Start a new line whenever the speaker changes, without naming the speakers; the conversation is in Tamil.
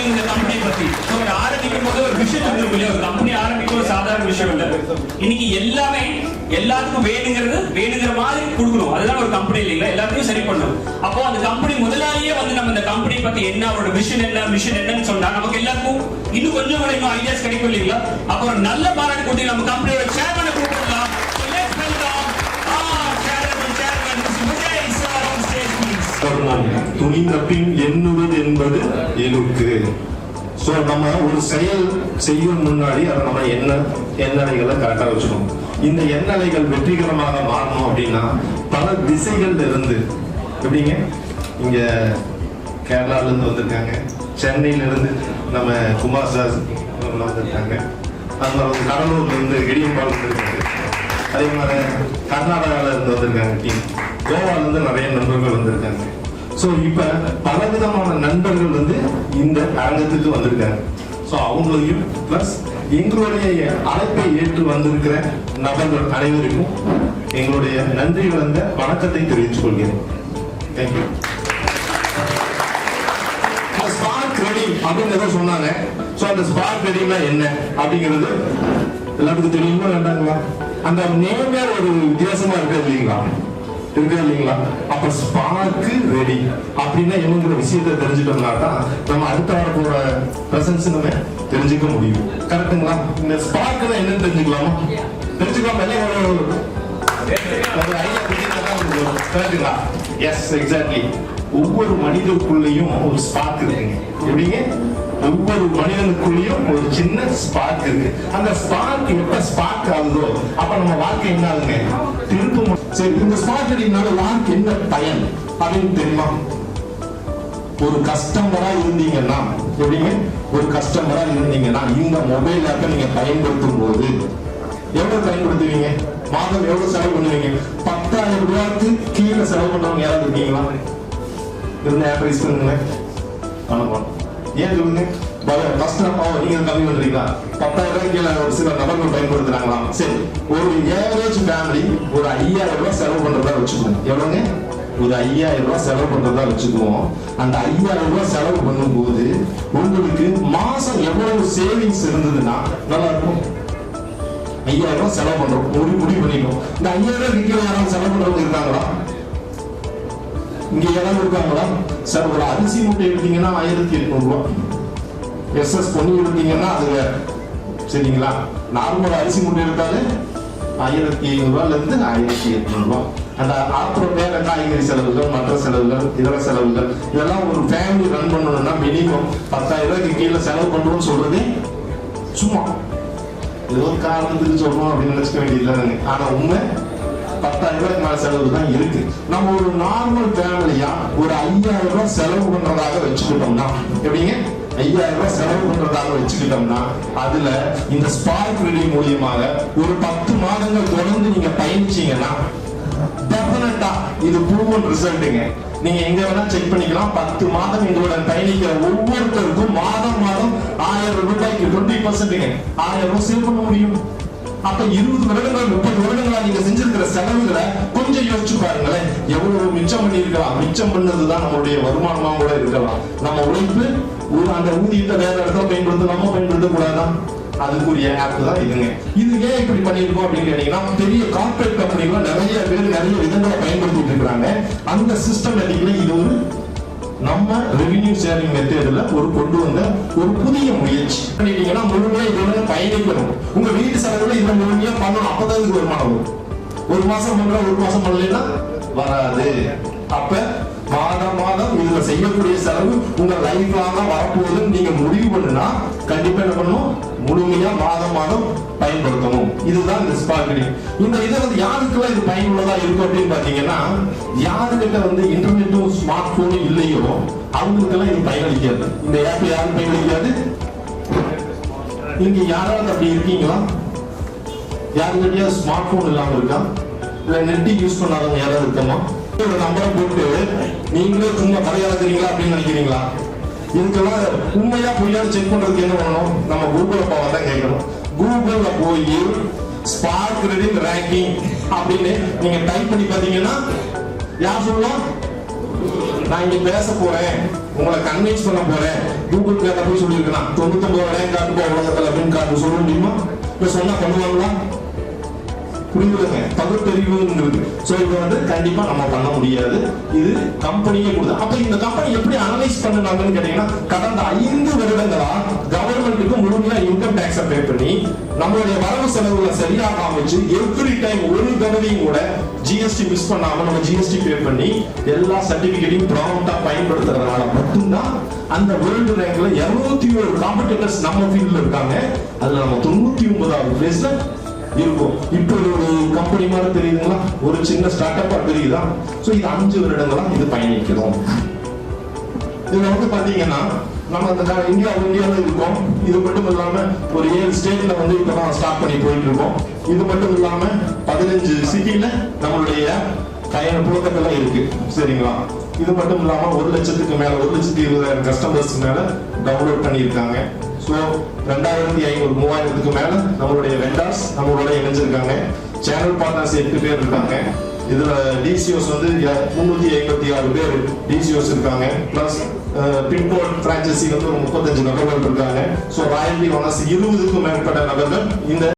தெரிஞ்சுக்கணும் இந்த கம்பெனி பத்தி. ஆரம்பிக்கும் போது ஒரு விஷயம் இருந்திருக்கும் இல்லையா, ஒரு கம்பெனி ஆரம்பிக்கும் ஒரு சாதாரண விஷயம் இல்லை. இன்னைக்கு எல்லாமே எல்லாத்துக்கும் வேணுங்கிற மாதிரி கொடுக்கணும். அதுதான் ஒரு கம்பெனி இல்லைங்களா, எல்லாத்தையும் சரி பண்ணணும். அப்போ அந்த கம்பெனி முதலாளியே வந்து நம்ம இந்த கம்பெனி பத்தி என்ன, அவரோட விஷன் என்ன, மிஷன் என்னன்னு சொன்னா நமக்கு எல்லாருக்கும் இன்னும் கொஞ்சம் கூட இன்னும் ஐடியாஸ் கிடைக்கும் இல்லைங்களா. அப்போ ஒரு நல்ல பாராட்டு கொடுத்து நம்ம கம்பெனியோட சேர்மனை கூப்பிடலாம்.
துணிந்த பின் எண்ணுவது என்பது எழுக்கு. சோ நம்ம ஒரு செயல் செய்யும் முன்னாடி அதை நம்ம எண்ணலைகளை கரெக்டா வச்சுக்கணும். இந்த எண்ணலைகள் வெற்றிகரமாக மாறணும் அப்படின்னா பல திசைகள்ல இருந்து, எப்படிங்க, இங்க கேரளால இருந்து வந்திருக்காங்க, சென்னையில இருந்து நம்ம குமார் சார் வந்திருக்காங்க, அது மாதிரி கடலூர்ல இருந்து இடியம்பால் வந்திருக்காங்க, அதே மாதிரி கர்நாடகால இருந்து வந்திருக்காங்க டீம், கோவால இருந்து நிறைய நண்பர்கள் வந்திருக்காங்க. ஸோ இப்போ பலவிதமான நண்பர்கள் வந்து இந்த அரங்கத்துக்கு வந்திருக்காங்க. ஸோ அவங்களையும் பிளஸ் எங்களுடைய அழைப்பை ஏற்று வந்திருக்கிற நபர்கள் அனைவருக்கும் எங்களுடைய நன்றி கலந்த வணக்கத்தை தெரிவித்துக் கொள்கிறேன். தேங்க்யூ. ஸ்பார்க் ரெடி அப்படின்னு சொன்னாங்க. ஸோ அந்த ஸ்பார்க் ரெடினா என்ன அப்படிங்கிறது எல்லாத்துக்கும் தெரியுமா வேண்டாங்களா? அந்த நேமே ஒரு வித்தியாசமா இருக்கு இல்லைங்களா, இல்லைங்களா? அப்ப ஸ்பார்க் ரெடி அப்படின்னா என்னங்கிற விஷயத்தை தெரிஞ்சுட்டோம்னா தான் நம்ம அடுத்த வாரம் போற பிரசன்ஸ் நம்ம தெரிஞ்சுக்க முடியும். கரெக்டுங்களா? இந்த ஸ்பார்க் என்னன்னு தெரிஞ்சுக்கலாமா? தெரிஞ்சுக்கலாம். கரெக்டுங்களா? Yes, exactly. ஒவ்வொரு மனிதனுக்குள்ளேயும் ஒரு ஸ்பார்க் இருக்குங்க. எப்படிங்க? ஒவ்வொரு மனிதனுக்குள்ளேயும் ஒரு சின்ன ஸ்பார்க் இருக்கு. அந்த ஸ்பார்க் எப்ப ஸ்பார்க் ஆகுதோ அப்ப நம்ம வாழ்க்கை என்ன ஆகுங்க, திருப்பம். சரி, இந்த ஸ்பார்க் ரெடினால யாருக்கு என்ன பயன் அப்படின்னு தெரியுமா? ஒரு கஸ்டமரா இருந்தீங்கன்னா, எப்படிங்க, ஒரு கஸ்டமரா இருந்தீங்கன்னா இந்த மொபைல் ஆப்பை நீங்க பயன்படுத்தும் போது எவ்வளவு பயன்படுத்துவீங்க? மாதம் எவ்வளவு செலவு பண்ணுவீங்க? 10,000 ரூபாய்க்கு கீழே செலவு பண்றவங்க யாராவது இருக்கீங்களா? இருந்த ஆப் யூஸ் பண்ணுங்க. பண்ணலாம். ஏன் சொல்லுங்க? நீங்க கம்மி பண்றீங்களா? 10,000 ரூபாய்க்கு கீழே ஒரு சில நபர்கள் பயன்படுத்துறாங்களா? சரி, ஒரு ஏவரேஜ் ஃபேமிலி ஒரு 5,000 ரூபாய் செலவு பண்றதா வச்சுக்கோங்க. எவ்வளவுங்க? ஒரு 5,000 ரூபாய் செலவு பண்றதா வச்சுக்குவோம். அந்த 5,000 ரூபாய் செலவு பண்ணும்போது உங்களுக்கு மாசம் எவ்வளவு சேவிங்ஸ் இருந்ததுன்னா நல்லா இருக்கும். 5,000 ரூபாய் செலவு பண்றோம், முடிவு பண்ணிக்கணும். இந்த 5,000 ரூபாய் கீழே யாராவது செலவு பண்றவங்க இருக்காங்களா? இங்க யாராவது இருக்காங்களா? சார், ஒரு அரிசி மூட்டை எடுத்தீங்கன்னா 1,800 ரூபாய், எஸ்எஸ் பொண்ணு எடுத்தீங்கன்னா அது சரிங்களா. நார்மல் அரிசி மூட்டை எடுத்தாலே 1,500 ரூபாயில இருந்து 1,800 ரூபாய். அந்த அப்புறம் வேற காய்கறி செலவுகள், மற்ற செலவுகள், இதர செலவுகள், இதெல்லாம் ஒரு ஃபேமிலி ரன் பண்ணணும்னா மினிமம் 10,000 ரூபாய்க்கு கீழே செலவு பண்றோம்னு சொல்றது சும்மா ஏதோ காரணத்துக்கு சொல்றோம் அப்படின்னு நினைச்சுக்க வேண்டியது. ஆனா உண்மை 10,000 ரூபாய்க்கு மேல செலவு தான் இருக்கு. நம்ம ஒரு நார்மல் ஃபேமிலியா ஒரு 5,000 ரூபாய் செலவு பண்றதாக வச்சுக்கிட்டோம்னா, எப்படிங்க, 5,000 ரூபாய் செலவு பண்றதாக வச்சுக்கிட்டோம்னா அதுல இந்த ஸ்பார்க் ரெடி மூலியமாக ஒரு 10 மாதங்கள் தொடர்ந்து நீங்க பயணிச்சீங்கன்னா டெஃபினட்டா இது ப்ரூவன் ரிசல்ட்டுங்க. நீங்க எங்க வேணா செக் பண்ணிக்கலாம். 10 மாதம் எங்களோட பயணிக்கிற ஒவ்வொருத்தருக்கும் மாதம் 1,000 ரூபாய்க்கு 20% 1,000 ரூபாய் சேவ் பண்ண முடியும். அப்ப 20 வருடங்கள் 30 வருடங்களா நீங்க செஞ்சிருக்கிற செலவுகளை கொஞ்சம் யோசிச்சு பாருங்களேன். எவ்வளவு மிச்சம் பண்ணி இருக்கலாம். மிச்சம் பண்ணதுதான் நம்மளுடைய வருமானமா கூட இருக்கலாம். நம்ம உழைப்பு அந்த ஊதியத்தை வேற இடத்துல பயன்படுத்த நம்ம பயன்படுத்த கூடாதான். அதுக்குரிய ஆப் தான் இதுங்க. இது ஏன் இப்படி பண்ணிருக்கோம் அப்படின்னு கேட்டீங்கன்னா, பெரிய கார்பரேட் கம்பெனிகள் நிறைய பேர் நிறைய விதங்களை பயன்படுத்திட்டு இருக்காங்க. அந்த சிஸ்டமேட்டிக்ல இது ஒரு நம்ம ரெவென்யூ ஷேரிங் மெத்தட்ல ஒரு கொண்டு வந்த ஒரு புதிய முயற்சி. பண்ணிட்டீங்கன்னா முழுமையா இதோட பயணிக்கணும். உங்க வீட்டு செலவுல இதை முழுமையா பண்ணணும். அப்பதான் இதுக்கு வருமானம் வரும். ஒரு மாசம் பண்ற, ஒரு மாசம் பண்ணலைன்னா வராது. அப்ப மாதம் இதுல செய்யக்கூடிய செலவு உங்க லைஃப் லாங்கா வரப்போகுதுன்னு நீங்க முடிவு பண்ணுனா கண்டிப்பா என்ன பண்ணணும், முழுமையா மாதம் பயன்படுத்தணும். இதுதான் இந்த ஸ்பார்க் ரெடி. இந்த இதை வந்து யாருக்கெல்லாம் இது பயனுள்ளதா இருக்கும் அப்படின்னு பாத்தீங்கன்னா, யாருக்கிட்ட வந்து இன்டர்நெட்டும் ஸ்மார்ட் போனும் இல்லையோ அவங்களுக்கெல்லாம் இது பயனளிக்காது. இந்த ஆப் யாரும் பயனளிக்காது. நீங்க யாராவது அப்படி இருக்கீங்களா? யாருக்கிட்டயா ஸ்மார்ட் போன் இல்லாம இருக்கா? இல்ல நெட் யூஸ் பண்ணாதவங்க யாராவது இருக்கமா? ஒரு நம்பரை போட்டு நீங்களே சும்மா கடையாளக்கிறீங்களா அப்படின்னு நினைக்கிறீங்களா? இதுக்கெல்லாம் உண்மையா பொய்யான்னு செக் பண்றதுக்கு என்ன பண்ணணும்? நம்ம கூகுள்ல போக தான் கேட்கணும். கூகுள்ல போய் ஸ்பார்க் ரெடி ரேங்கிங் அப்படின்னு நீங்க டைப் பண்ணி பாத்தீங்கன்னா யார் சொல்லலாம்?
நான் இங்க பேச போறேன், உங்களை கன்வின்ஸ் பண்ண போறேன், கூகுள் பேல போய் சொல்லியிருக்கேன் 99 ரேங்க் காட்டுப்போ உலகத்துல அப்படின்னு காட்டு சொல்ல முடியுமா? இப்ப சொன்னா பண்ணுவாங்களா? புரிஞ்சுதுங்க, பகுத்தறிவுங்கிறது. சோ இது வந்து கண்டிப்பா நம்ம பண்ண முடியாது. இது கம்பெனியே கொடுத்து. அப்ப இந்த கம்பெனி எப்படி அனலைஸ் பண்ணுனாங்கன்னு கேட்டீங்கன்னா, கடந்த 5 வருடங்களா கவர்மெண்ட்டுக்கு முழுமையா இன்கம் டாக்ஸ் பே பண்ணி நம்மளுடைய வரவு செலவுகளை சரியா காமிச்சு எவ்ரி டைம் ஒரு தடவையும் கூட ஜிஎஸ்டி மிஸ் பண்ணாம நம்ம ஜிஎஸ்டி பே பண்ணி எல்லா சர்டிபிகேட்டையும் ப்ராப்பரா பயன்படுத்துறதுனால மட்டும்தான் அந்த வேர்ல்டு ரேங்க்ல 201 காம்படிட்டர்ஸ் நம்ம ஃபீல்ட்ல இருக்காங்க. அதுல நம்ம 99வது பிளேஸ்ல இருக்கும். இப்போ ஒரு கம்பெனி மாதிரி தெரியுதுங்களா, ஒரு சின்ன ஸ்டார்ட் அப்பா தெரியுதா? சோ இது 5 வருடங்களா இது பயணிக்கிறோம். இதுல வந்து பாத்தீங்கன்னா நம்ம அந்த இந்தியாவில் இருக்கோம். இது மட்டும் இல்லாம ஒரு 7 ஸ்டேட்ல வந்து இப்பதான் ஸ்டார்ட் பண்ணி போயிட்டு இருக்கோம். இது மட்டும் இல்லாம 15 சிட்டில நம்மளுடைய புழக்கத்துல இருக்கு. சரிங்களா? இது மட்டும் இல்லாம 1 லட்சத்துக்கு மேல 1,20,000 கஸ்டமர்ஸ் மேல டவுன்லோட் பண்ணியிருக்காங்க. ஸோ 2,500 3,000க்கு மேல நம்மளுடைய வெண்டார்ஸ் நம்மளோட இணைஞ்சிருக்காங்க. சேனல் பார்ட்னர்ஸ் 8 பேர் இருக்காங்க. இதுல டிசிஓஸ் வந்து 356 பேர் டிசிஓஸ் இருக்காங்க. பிளஸ் பின்கோட் பிரான்ச்சைசி வந்து ஒரு 35 நபர்கள் இருக்காங்க. ஸோ ராயல்டி ஓனர்ஸ் 20க்கும் மேற்பட்ட நபர்கள் இந்த